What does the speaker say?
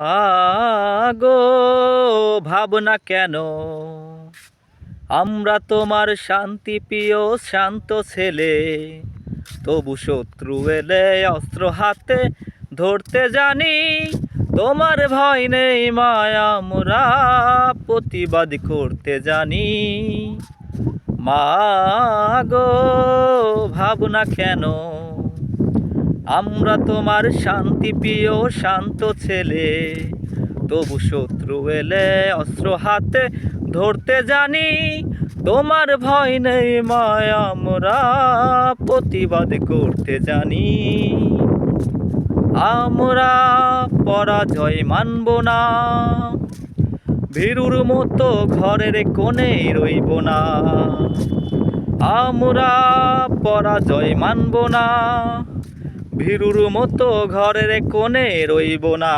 আগো ভাবনা কেন আমরা তোমার শান্তি প্রিয় শান্ত ছেলে, তবু শত্রু এলে অস্ত্র হাতে ধরতে জানি। তোমার ভয় নেই মায়া, আমরা প্রতিবাদ করতে জানি। মাগো ভাবনা কেন আমরা তোমার শান্তি প্রিয় শান্ত ছেলে, তবু শত্রু এলে অস্ত্র হাতে ধরতে জানি। তোমার ভয় নেই মায়া, আমরা প্রতিবাদ করতে জানি। আমরা পরাজয় মানব না, ভীরুর মতো ঘরের কোণে রইব না। আমরা পরাজয় মানব না, ভীরুর মতো ঘরের কোণে রইব না।